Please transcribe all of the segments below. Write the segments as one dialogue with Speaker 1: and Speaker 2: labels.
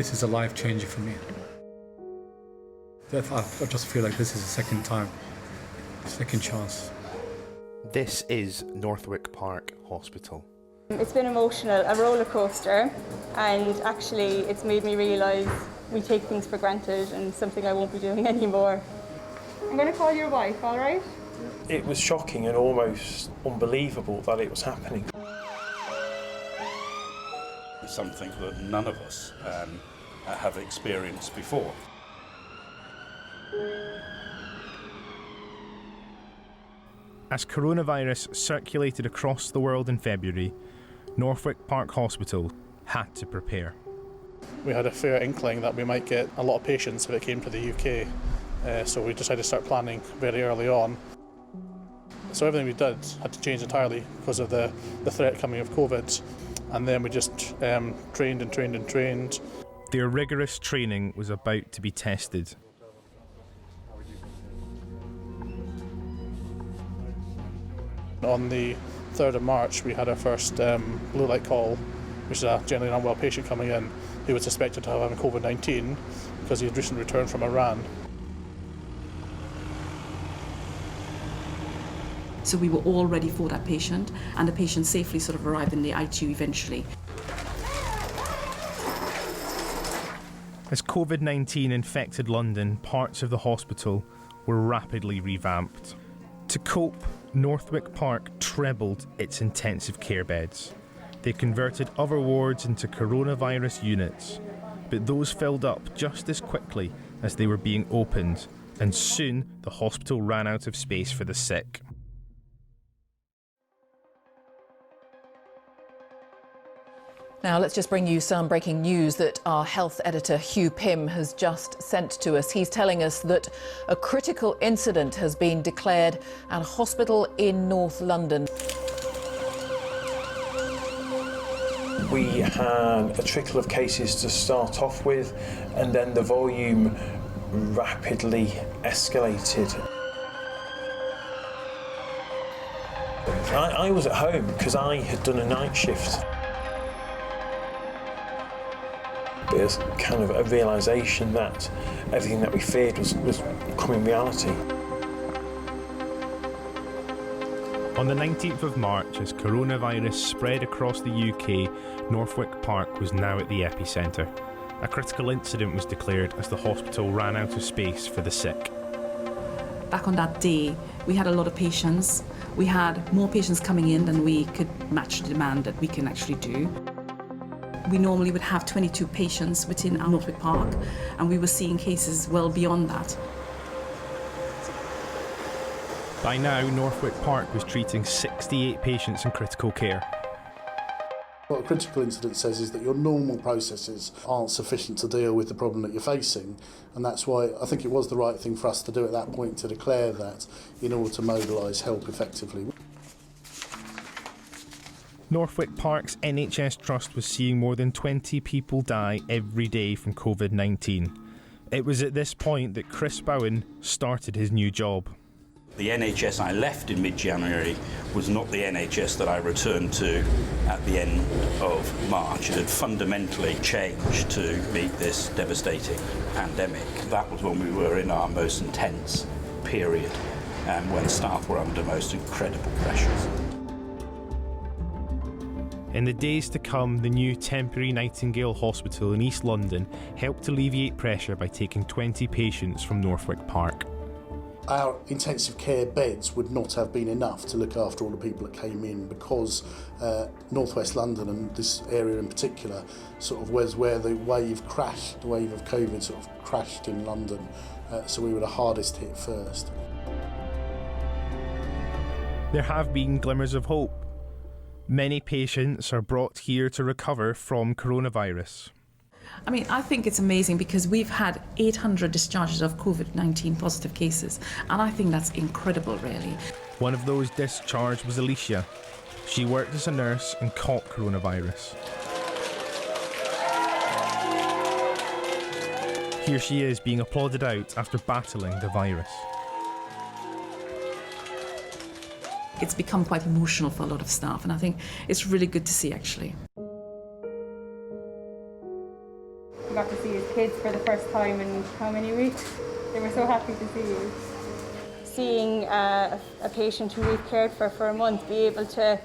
Speaker 1: This is a life changer for me. I just feel like this is a second chance.
Speaker 2: This is Northwick Park Hospital.
Speaker 3: It's been emotional, a roller coaster, and actually it's made me realise we take things for granted and something I won't be doing anymore. I'm going to call your wife, all right?
Speaker 4: It was shocking and almost unbelievable that it was happening.
Speaker 5: Something that none of us have experienced before.
Speaker 6: As coronavirus circulated across the world in February, Northwick Park Hospital had to prepare.
Speaker 7: We had a fair inkling that we might get a lot of patients if it came to the UK, so we decided to start planning very early on. So everything we did had to change entirely because of the threat coming of COVID, and then we just trained and trained and trained.
Speaker 6: Their rigorous training was about to be tested.
Speaker 7: On the 3rd of March, we had our first blue light call, which is a generally unwell patient coming in who was suspected to have COVID-19 because he had recently returned from Iran.
Speaker 8: So we were all ready for that patient, and the patient safely sort of arrived in the ITU eventually.
Speaker 6: As COVID-19 infected London, parts of the hospital were rapidly revamped. To cope, Northwick Park trebled its intensive care beds. They converted other wards into coronavirus units, but those filled up just as quickly as they were being opened, and soon the hospital ran out of space for the sick.
Speaker 9: Now let's just bring you some breaking news that our health editor Hugh Pym has just sent to us. He's telling us that a critical incident has been declared at a hospital in North London.
Speaker 4: We had a trickle of cases to start off with, and then the volume rapidly escalated. I was at home because I had done a night shift. There's kind of a realisation that everything that we feared was becoming reality.
Speaker 6: On the 19th of March, as coronavirus spread across the UK, Northwick Park was now at the epicentre. A critical incident was declared as the hospital ran out of space for the sick.
Speaker 8: Back on that day, we had a lot of patients. We had more patients coming in than we could match the demand that we can actually do. We normally would have 22 patients within our Northwick Park, and we were seeing cases well beyond that.
Speaker 6: By now, Northwick Park was treating 68 patients in critical care.
Speaker 10: What a critical incident says is that your normal processes aren't sufficient to deal with the problem that you're facing, and that's why I think it was the right thing for us to do at that point, to declare that in order to mobilise help effectively.
Speaker 6: Northwick Park's NHS Trust was seeing more than 20 people die every day from COVID-19. It was at this point that Chris Bowen started his new job.
Speaker 5: The NHS I left in mid-January was not the NHS that I returned to at the end of March. It had fundamentally changed to meet this devastating pandemic. That was when we were in our most intense period and when staff were under most incredible pressures.
Speaker 6: In the days to come, the new temporary Nightingale Hospital in East London helped alleviate pressure by taking 20 patients from Northwick Park.
Speaker 10: Our intensive care beds would not have been enough to look after all the people that came in, because North West London, and this area in particular, sort of was where the wave crashed, the wave of COVID sort of crashed in London, so we were the hardest hit first.
Speaker 6: There have been glimmers of hope. Many patients are brought here to recover from coronavirus.
Speaker 8: I mean, I think it's amazing because we've had 800 discharges of COVID-19 positive cases, and I think that's incredible, really.
Speaker 6: One of those discharged was Alicia. She worked as a nurse and caught coronavirus. Here she is being applauded out after battling the virus.
Speaker 8: It's become quite emotional for a lot of staff, and I think it's really good to see, actually.
Speaker 3: got to see his kids for the first time in how many weeks? They were so happy to see you. Seeing a patient who we've cared for a month be able to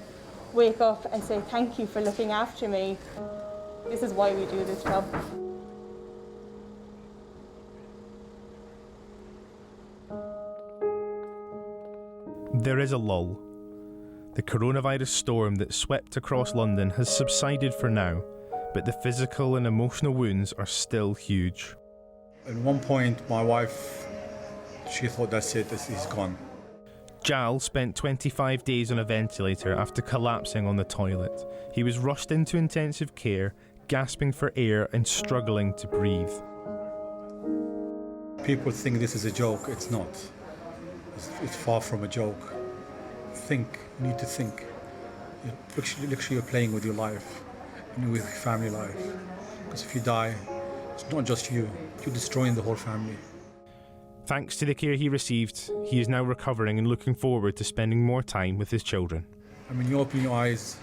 Speaker 3: wake up and say thank you for looking after me. This is why we do this job.
Speaker 6: There is a lull. The coronavirus storm that swept across London has subsided for now, but the physical and emotional wounds are still huge.
Speaker 1: At one point, my wife, she thought that's it, he's gone.
Speaker 6: Jal spent 25 days on a ventilator after collapsing on the toilet. He was rushed into intensive care, gasping for air and struggling to breathe.
Speaker 1: People think this is a joke. It's not. It's far from a joke. Think. You need to think. Literally, you're playing with your life, and with your family life. Because if you die, it's not just you. You're destroying the whole family.
Speaker 6: Thanks to the care he received, he is now recovering and looking forward to spending more time with his children.
Speaker 1: I mean, you open your eyes,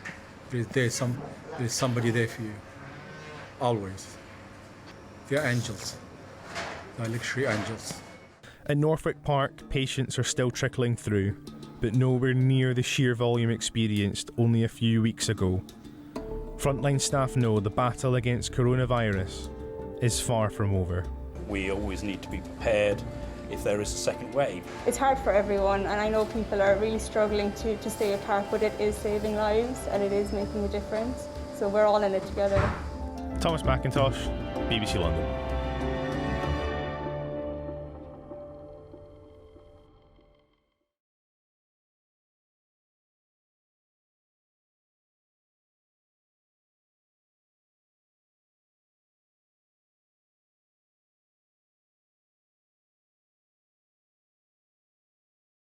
Speaker 1: there's somebody there for you. Always. They're angels. They're literally angels.
Speaker 6: At Northwick Park, patients are still trickling through, but nowhere near the sheer volume experienced only a few weeks ago. Frontline staff know the battle against coronavirus is far from over.
Speaker 5: We always need to be prepared if there is a second wave.
Speaker 3: It's hard for everyone, and I know people are really struggling to stay apart, but it is saving lives and it is making a difference. So we're all in it together.
Speaker 6: Thomas Mackintosh, BBC London.